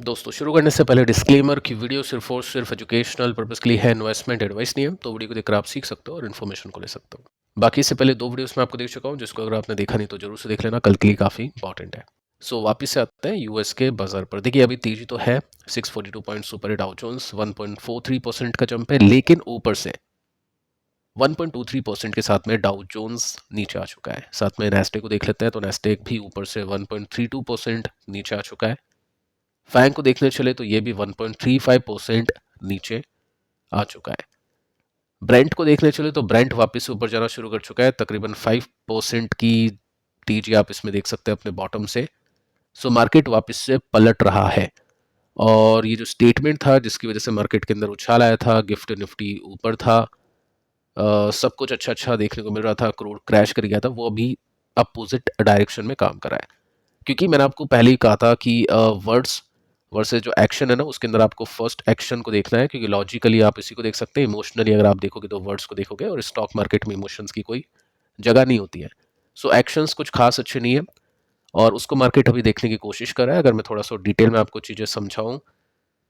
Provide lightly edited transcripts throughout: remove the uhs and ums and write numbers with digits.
दोस्तों शुरू करने से पहले डिस्क्लेमर कि वीडियो सिर्फ और सिर्फ एजुकेशनल पर्पस के लिए है, इन्वेस्टमेंट एडवाइस नहीं है। तो वीडियो को देखकर आप सीख सकते हो और इन्फॉर्मेशन को ले सकते हो। बाकी से पहले दो वीडियोस मैं आपको देख चुका हूँ, जिसको अगर आपने देखा नहीं तो जरूर से देख लेना, कल के लिए काफ़ी इंपॉर्टेंट है। सो वापस से आते हैं यूएस के बाजार पर। देखिए अभी तेजी तो है, 642 पॉइंट्स ऊपर है, डाउ जोन्स 1.43% का जंप है, लेकिन ऊपर से 1.23% के साथ में डाउ जोन्स नीचे आ चुका है। साथ में नेस्डेक को देख लेते हैं तो नेस्डेक भी ऊपर से 1.32% नीचे आ चुका है। फैंग को देखने चले तो ये भी 1.35% नीचे आ चुका है। ब्रेंट को देखने चले तो ब्रेंट वापस ऊपर जाना शुरू कर चुका है, तकरीबन 5% की तेजी आप इसमें देख सकते हैं अपने बॉटम से। सो मार्केट वापस से पलट रहा है और ये जो स्टेटमेंट था जिसकी वजह से मार्केट के अंदर उछाल आया था, गिफ्ट निफ्टी ऊपर था, सब कुछ अच्छा अच्छा देखने को मिल रहा था, क्रूड क्रैश कर गया था, वो अभी अपोजिट डायरेक्शन में काम कर रहा है। क्योंकि मैंने आपको पहले ही कहा था कि वर्ड्स वर्सेस जो एक्शन है ना, उसके अंदर आपको फर्स्ट एक्शन को देखना है, क्योंकि लॉजिकली आप इसी को देख सकते हैं, इमोशनली अगर आप देखोगे तो वर्ड्स को देखोगे, और स्टॉक मार्केट में इमोशंस की कोई जगह नहीं होती है। सो एक्शंस कुछ खास अच्छे नहीं है और उसको मार्केट अभी देखने की कोशिश कर रहा है। अगर मैं थोड़ा सा डिटेल में आपको चीज़ें समझाऊं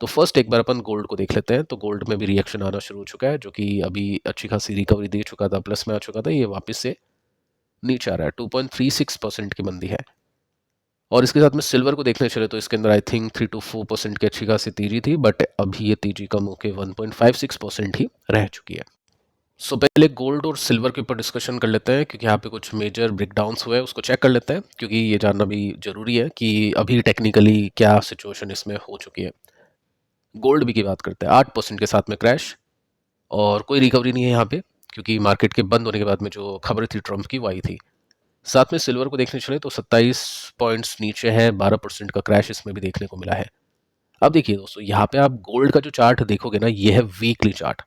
तो फर्स्ट एक बार अपन गोल्ड को देख लेते हैं। तो गोल्ड में भी रिएक्शन आना शुरू हो चुका है, जो कि अभी अच्छी खासी रिकवरी दे चुका था, प्लस में आ चुका था, ये वापस से नीचे आ रहा है। 2.36% की मंदी है। और इसके साथ में सिल्वर को देखने चले तो इसके अंदर आई थिंक 3 to 4% की अच्छी खासी तेजी थी, बट अभी ये तेजी कम होकर 1.56% ही रह चुकी है। सो पहले गोल्ड और सिल्वर के ऊपर डिस्कशन कर लेते हैं, क्योंकि यहाँ पे कुछ मेजर ब्रेकडाउन्स हुए हैं, उसको चेक कर लेते हैं, क्योंकि ये जानना भी जरूरी है कि अभी टेक्निकली क्या सिचुएशन इसमें हो चुकी है। गोल्ड भी की बात करते हैं, 8% के साथ में क्रैश और कोई रिकवरी नहीं है यहाँ पे, क्योंकि मार्केट के बंद होने के बाद में जो खबर थी ट्रंप की वो आई थी। साथ में सिल्वर को देखने चले तो 27 पॉइंट्स नीचे है, 12% का क्रैश इसमें भी देखने को मिला है। अब देखिए दोस्तों, यहाँ पे आप गोल्ड का जो चार्ट देखोगे ना, ये है वीकली चार्ट।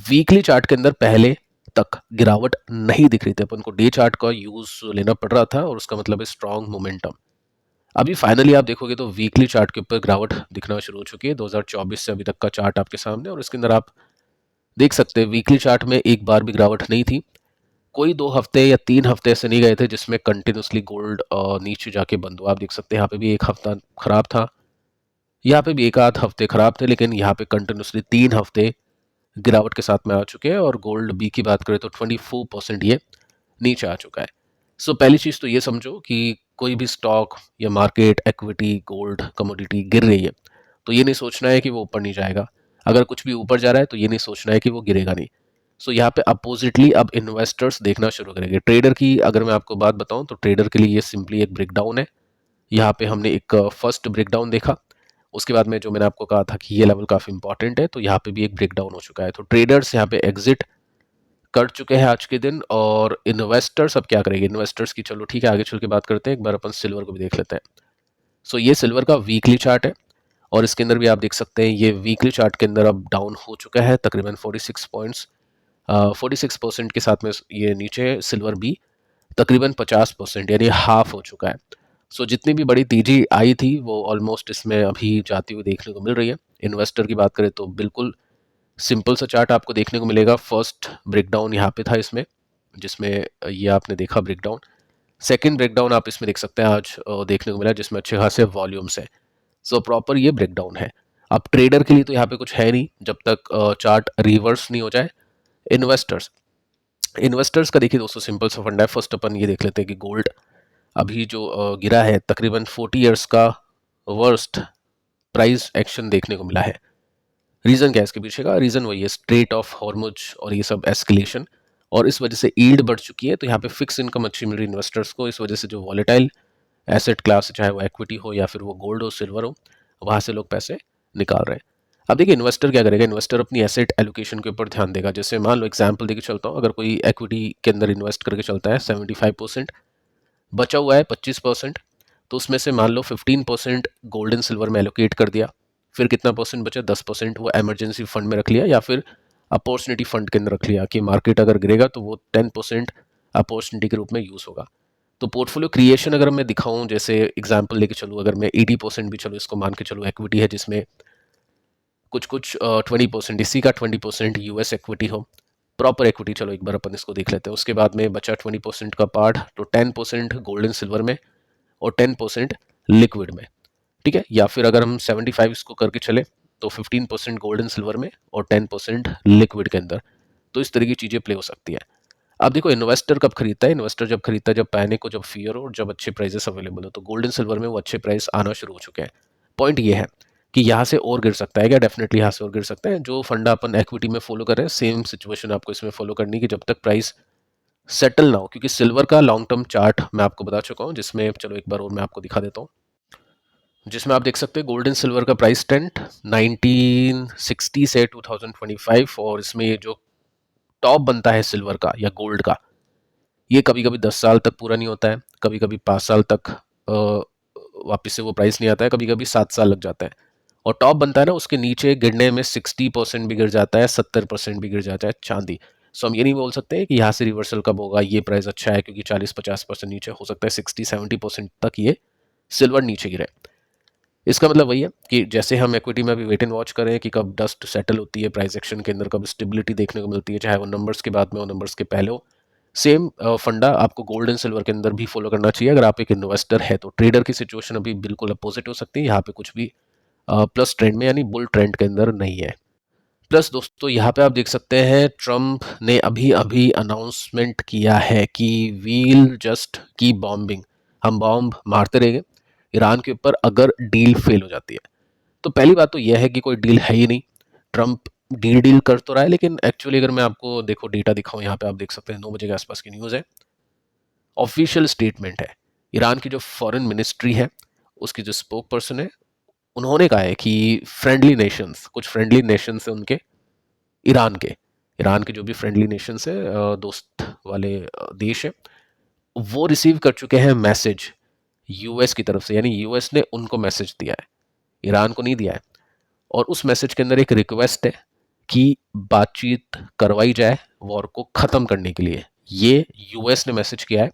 वीकली चार्ट के अंदर पहले तक गिरावट नहीं दिख रही थी, अपन को डे चार्ट का यूज लेना पड़ रहा था, और उसका मतलब है स्ट्रॉन्ग मोमेंटम। अभी फाइनली आप देखोगे तो वीकली चार्ट के ऊपर गिरावट दिखना शुरू हो चुकी है। 2024 से अभी तक का चार्ट आपके सामने, और इसके अंदर आप देख सकते हैं वीकली चार्ट में एक बार भी गिरावट नहीं थी। कोई 2 हफ्ते या 3 हफ्ते ऐसे नहीं गए थे जिसमें कंटिन्यूसली गोल्ड नीचे जाके बंद हुआ। आप देख सकते हैं यहाँ पे भी एक हफ्ता खराब था, यहाँ पे भी एक आध हफ्ते खराब थे, लेकिन यहाँ पे कंटिन्यूसली 3 हफ्ते गिरावट के साथ में आ चुके हैं। और गोल्ड बी की बात करें तो 24% ये नीचे आ चुका है। सो पहली चीज़ तो ये समझो कि कोई भी स्टॉक या मार्केट, इक्विटी, गोल्ड, कमोडिटी गिर रही है तो ये नहीं सोचना है कि वो ऊपर नहीं जाएगा। अगर कुछ भी ऊपर जा रहा है तो ये नहीं सोचना है कि वो गिरेगा नहीं। सो यहाँ पे अपोजिटली अब इन्वेस्टर्स देखना शुरू करेंगे। ट्रेडर की अगर मैं आपको बात बताऊं तो ट्रेडर के लिए ये सिंपली एक ब्रेकडाउन है। यहाँ पे हमने एक फर्स्ट ब्रेकडाउन देखा, उसके बाद में जो मैंने आपको कहा था कि ये लेवल काफ़ी इंपॉर्टेंट है, तो यहाँ पे भी एक ब्रेकडाउन हो चुका है। तो ट्रेडर्स यहाँ पे एग्जिट कर चुके हैं आज के दिन। और इन्वेस्टर्स अब क्या करेंगे, इन्वेस्टर्स की चलो ठीक है आगे चल के बात करते हैं। एक बार अपन सिल्वर को भी देख लेते हैं। सो ये सिल्वर का वीकली चार्ट है, और इसके अंदर भी आप देख सकते हैं ये वीकली चार्ट के अंदर अब डाउन हो चुका है तकरीबन 46 पॉइंट्स, 46% के साथ में ये नीचे सिल्वर भी तकरीबन 50% यानी हाफ हो चुका है। सो जितनी भी बड़ी तेजी आई थी वो ऑलमोस्ट इसमें अभी जाती हुई देखने को मिल रही है। इन्वेस्टर की बात करें तो बिल्कुल सिंपल सा चार्ट आपको देखने को मिलेगा। फर्स्ट ब्रेकडाउन यहाँ पे था इसमें, जिसमें ये आपने देखा ब्रेकडाउन। सेकंड ब्रेकडाउन आप इसमें देख सकते हैं आज देखने को मिला, जिसमें अच्छे खासे वॉल्यूम्स है। सो प्रॉपर ये ब्रेकडाउन है। अब ट्रेडर के लिए तो यहाँ पे कुछ है नहीं जब तक चार्ट रिवर्स नहीं हो जाए। इन्वेस्टर्स इन्वेस्टर्स का देखिए दोस्तों, सिंपल सा फंडा है। फर्स्ट अपन ये देख लेते हैं कि गोल्ड अभी जो गिरा है तकरीबन 40 ईयर्स का वर्स्ट प्राइस एक्शन देखने को मिला है। रीज़न क्या है इसके पीछे का? रीज़न वही है, स्ट्रेट ऑफ हॉर्मुज और ये सब एस्केलेशन, और इस वजह से यील्ड बढ़ चुकी है। तो यहाँ पे फिक्स इनकम अच्छी मिल रही है इन्वेस्टर्स को। इस वजह से जो वॉलेटाइल एसेट क्लास, चाहे वो इक्विटी हो या फिर वो गोल्ड हो, सिल्वर हो, वहाँ से लोग पैसे निकाल रहे हैं। अब देखिए इन्वेस्टर क्या करेगा, इन्वेस्टर अपनी एसेट एलोकेशन के ऊपर ध्यान देगा। जैसे मान लो एग्जाम्पल देके चलता हूँ, अगर कोई इक्विटी के अंदर इन्वेस्ट करके चलता है 75%, बचा हुआ है 25%, तो उसमें से मान लो 15% गोल्ड एंड सिल्वर में एलोकेट कर दिया। फिर कितना परसेंट बचा? 10% वो इमरजेंसी फंड में रख लिया, या फिर अपॉर्चुनिटी फंड के अंदर रख लिया कि मार्केट अगर गिरेगा तो वो 10% अपॉर्चुनिटी के रूप में यूज़ होगा। तो पोर्टफोलियो क्रिएशन अगर मैं दिखाऊं, जैसे एग्जांपल लेके चलूँ, अगर मैं 80% भी चलो इसको मान के चलो इक्विटी है, जिसमें कुछ कुछ 20% इसी का 20% यूएस इक्विटी हो, प्रॉपर इक्विटी, चलो एक बार अपन इसको देख लेते हैं। उसके बाद में बचा 20% का पार्ट, तो 10% गोल्ड एंड सिल्वर में और 10% लिक्विड में। ठीक है, या फिर अगर हम 75 इसको करके चले तो 15% गोल्ड एंड सिल्वर में और 10% लिक्विड के अंदर, तो इस तरह की चीज़ें प्ले हो सकती है। अब देखो इन्वेस्टर कब खरीदता है, इन्वेस्टर जब खरीदता है जब पैनिक हो, जब फियर हो और जब अच्छे प्राइजेस अवेलेबल हो, तो गोल्ड एंड सिल्वर में वो अच्छे प्राइस आना शुरू हो चुके हैं। पॉइंट ये है कि यहाँ से और गिर सकता है क्या, डेफिनेटली यहाँ से और गिर सकता है। जो फंडा अपन इक्विटी में फॉलो कर रहे हैं सेम सिचुएशन आपको इसमें फॉलो करनी है कि जब तक प्राइस सेटल ना हो, क्योंकि सिल्वर का लॉन्ग टर्म चार्ट मैं आपको बता चुका हूँ, जिसमें चलो एक बार और मैं आपको दिखा देता हूँ, जिसमें आप देख सकते हैं गोल्ड एंड सिल्वर का प्राइस ट्रेंड 1960 से 2025, और इसमें ये जो टॉप बनता है सिल्वर का या गोल्ड का, ये कभी कभी 10 साल तक पूरा नहीं होता है, कभी कभी 5 साल तक वापस से वो प्राइस नहीं आता है, कभी कभी 7 साल लग जाता है। और टॉप बनता है ना, उसके नीचे गिरने में 60% भी गिर जाता है, 70% भी गिर जाता है चांदी। सो हम ये नहीं बोल सकते कि यहाँ से रिवर्सल कब होगा, ये प्राइस अच्छा है क्योंकि 40-50% नीचे हो सकता है, 60-70% तक ये सिल्वर नीचे गिरे। इसका मतलब वही है कि जैसे हम इक्विटी में अभी वेट एंड वॉच करें कि कब डस्ट सेटल होती है प्राइस एक्शन के अंदर, कब स्टेबिलिटी देखने को मिलती है, चाहे वो नंबर्स के बाद में हो नंबर्स के पहले हो, सेम फंडा आपको गोल्ड एंड सिल्वर के अंदर भी फॉलो करना चाहिए अगर आप एक इन्वेस्टर है तो। ट्रेडर की सिचुएशन अभी बिल्कुल अपोजिट हो सकती है, यहाँ पे कुछ भी प्लस ट्रेंड में यानी बुल ट्रेंड के अंदर नहीं है। प्लस दोस्तों यहाँ पे आप देख सकते हैं ट्रम्प ने अभी अभी अनाउंसमेंट किया है कि वील जस्ट की बॉम्बिंग, हम बॉम्ब मारते रहेंगे ईरान के ऊपर अगर डील फेल हो जाती है। तो पहली बात तो यह है कि कोई डील है ही नहीं, ट्रम्प डील डील कर तो रहा है, लेकिन एक्चुअली अगर मैं आपको देखो डेटा दिखाऊं, यहाँ पे आप देख सकते हैं 9 बजे के आसपास की न्यूज़ है, ऑफिशियल स्टेटमेंट है। ईरान की जो फॉरेन मिनिस्ट्री है उसकी जो स्पोक पर्सन है, उन्होंने कहा है कि फ्रेंडली नेशंस, कुछ फ्रेंडली नेशंस है उनके, ईरान के जो भी फ्रेंडली नेशंस है, दोस्त वाले देश है, वो रिसीव कर चुके हैं मैसेज यूएस की तरफ से, यानी यूएस ने उनको मैसेज दिया है, ईरान को नहीं दिया है। और उस मैसेज के अंदर एक रिक्वेस्ट है कि बातचीत करवाई जाए वॉर को ख़त्म करने के लिए। ये यूएस ने मैसेज किया है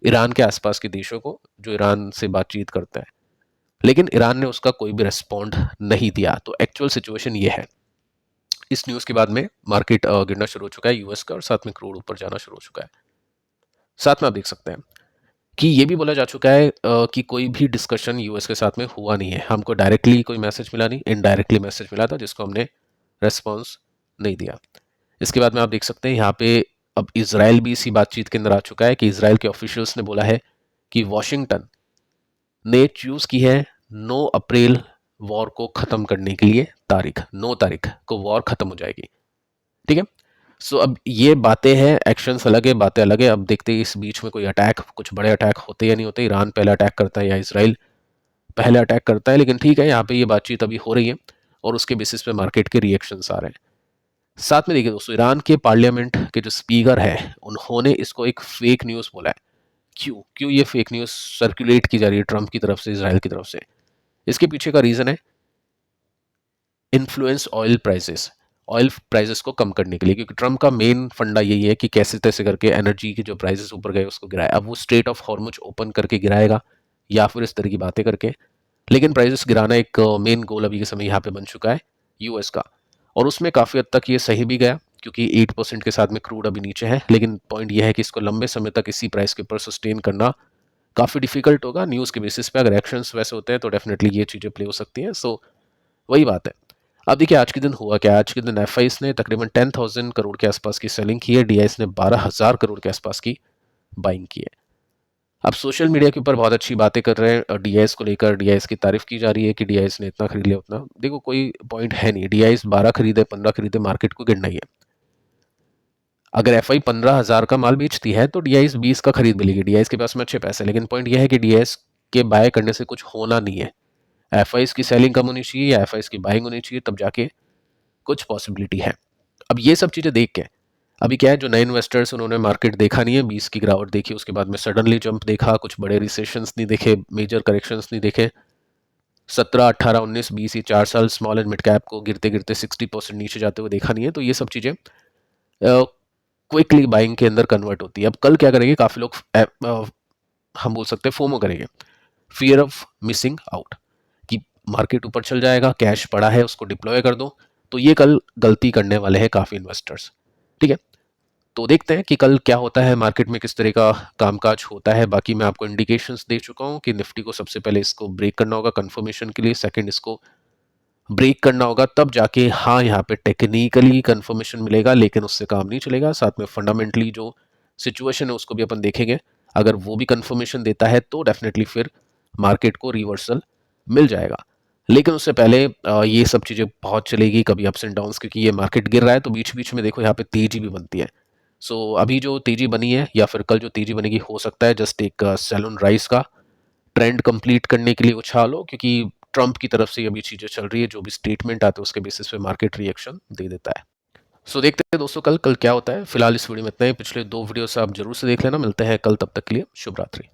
ईरान के आसपास के देशों को जो ईरान से बातचीत करते हैं, लेकिन ईरान ने उसका कोई भी रिस्पॉन्ड नहीं दिया। तो एक्चुअल सिचुएशन ये है। इस न्यूज़ के बाद में मार्केट गिरना शुरू हो चुका है यूएस का, और साथ में क्रूड ऊपर जाना शुरू हो चुका है। साथ में आप देख सकते हैं कि ये भी बोला जा चुका है कि कोई भी डिस्कशन यूएस के साथ में हुआ नहीं है, हमको डायरेक्टली कोई मैसेज मिला नहीं, इनडायरेक्टली मैसेज मिला था जिसको हमने रेस्पॉन्स नहीं दिया। इसके बाद में आप देख सकते हैं यहाँ पे अब इसराइल भी इसी बातचीत के अंदर आ चुका है कि इसराइल के ऑफिशियल्स ने बोला है कि वॉशिंगटन ने चूज की है 9 अप्रैल वॉर को ख़त्म करने के लिए, तारीख 9 तारीख को वॉर ख़त्म हो जाएगी। ठीक है, सो अब ये बातें हैं, एक्शंस अलग है, बातें अलग है। अब देखते हैं इस बीच में कोई अटैक, कुछ बड़े अटैक होते या नहीं होते, ईरान पहले अटैक करता है या इसराइल पहले अटैक करता है, लेकिन ठीक है यहाँ पे ये बातचीत अभी हो रही है और उसके बेसिस पे मार्केट के रिएक्शंस आ रहे हैं। साथ में देखिए दोस्तों, ईरान के पार्लियामेंट के जो स्पीकर है उन्होंने इसको एक फेक न्यूज़ बोला है। क्यों क्यों ये फेक न्यूज़ सर्कुलेट की जा रही है ट्रंप की तरफ से, इसराइल की तरफ से? इसके पीछे का रीज़न है इन्फ्लुएंस ऑयल प्राइसेस को कम करने के लिए, क्योंकि ट्रम्प का मेन फंडा यही है कि कैसे तैसे करके एनर्जी के जो प्राइसेस ऊपर गए उसको गिराए। अब वो स्ट्रेट ऑफ हॉर्मुज ओपन करके गिराएगा या फिर इस तरह की बातें करके, लेकिन प्राइसेस गिराना एक मेन गोल अभी के समय यहाँ पे बन चुका है यूएस का, और उसमें काफ़ी हद तक ये सही भी गया क्योंकि 8% के साथ में क्रूड अभी नीचे है। लेकिन पॉइंट ये है कि इसको लंबे समय तक इसी प्राइस के ऊपर सस्टेन करना काफ़ी डिफिकल्ट होगा न्यूज़ के बेसिस पे। अगर एक्शंस वैसे होते हैं तो डेफिनेटली ये चीज़ें प्ले हो सकती हैं। सो वही बात है। अब देखिए आज के दिन हुआ क्या, आज के दिन एफआईएस ने तकरीबन 10,000 करोड़ के आसपास की सेलिंग की है, डीआईएस ने 12,000 करोड़ के आसपास की बाइंग की है। अब सोशल मीडिया के ऊपर बहुत अच्छी बातें कर रहे हैं डीआईएस को लेकर, डीआईएस की तारीफ की जा रही है कि डीआईएस ने इतना खरीद लिया उतना। देखो कोई पॉइंट है नहीं, डीआईएस 12 खरीदे 15 खरीदे, मार्केट को गिरना ही है। अगर एफआई 15,000 का माल बेचती है तो डीआईएस 20 का खरीद मिलेगी, डीआईएस के पास में अच्छे पैसे। लेकिन पॉइंट यह है कि डीआईएस के बाय करने से कुछ होना नहीं है, एफआईएस की सेलिंग कम होनी चाहिए या एफआईएस की बाइंग होनी चाहिए, तब जाके कुछ पॉसिबिलिटी है। अब ये सब चीज़ें देख के अभी क्या है, जो नए इन्वेस्टर्स उन्होंने मार्केट देखा नहीं है, 20 की गिरावट देखी, उसके बाद में सडनली जंप देखा, कुछ बड़े रिसेशंस नहीं देखे, मेजर करेक्शंस नहीं देखे, 17 18 19 20 ये 4 साल स्मॉल एंड मिड कैप को गिरते गिरते 60% नीचे जाते हुए देखा नहीं है। तो ये सब चीज़ें क्विकली बाइंग के अंदर कन्वर्ट होती है। अब कल क्या करेंगे, काफ़ी लोग हम बोल सकते हैं फोमो करेंगे, फियर ऑफ मिसिंग आउट, कि मार्केट ऊपर चल जाएगा, कैश पड़ा है उसको डिप्लॉय कर दो। तो ये कल गलती करने वाले हैं काफ़ी इन्वेस्टर्स। ठीक है, तो देखते हैं कि कल क्या होता है, मार्केट में किस तरह का कामकाज होता है। बाकी मैं आपको इंडिकेशंस दे चुका हूँ कि निफ्टी को सबसे पहले इसको ब्रेक करना होगा कंफर्मेशन के लिए, सेकंड इसको ब्रेक करना होगा, तब जाके हाँ यहाँ पे टेक्निकली कंफर्मेशन मिलेगा, लेकिन उससे काम नहीं चलेगा। साथ में फंडामेंटली जो सिचुएशन है उसको भी अपन देखेंगे। अगर वो भी कंफर्मेशन देता है तो डेफिनेटली फिर मार्केट को रिवर्सल मिल जाएगा। लेकिन उससे पहले ये सब चीज़ें बहुत चलेगी, कभी अप्स एंड डाउन्स, क्योंकि ये मार्केट गिर रहा है तो बीच बीच में देखो यहाँ पे तेजी भी बनती है। सो अभी जो तेजी बनी है या फिर कल जो तेजी बनेगी, हो सकता है जस्ट एक सैलून राइज का ट्रेंड कंप्लीट करने के लिए उछाल हो, क्योंकि ट्रंप की तरफ से अभी चीज़ें चल रही है, जो भी स्टेटमेंट आते हैं उसके बेसिस पे मार्केट रिएक्शन दे देता है। सो देखते हैं दोस्तों कल कल क्या होता है। फिलहाल इस वीडियो में इतना ही, पिछले 2 वीडियो से आप जरूर से देख लेना। मिलते हैं कल, तब तक के लिए शुभ रात्रि।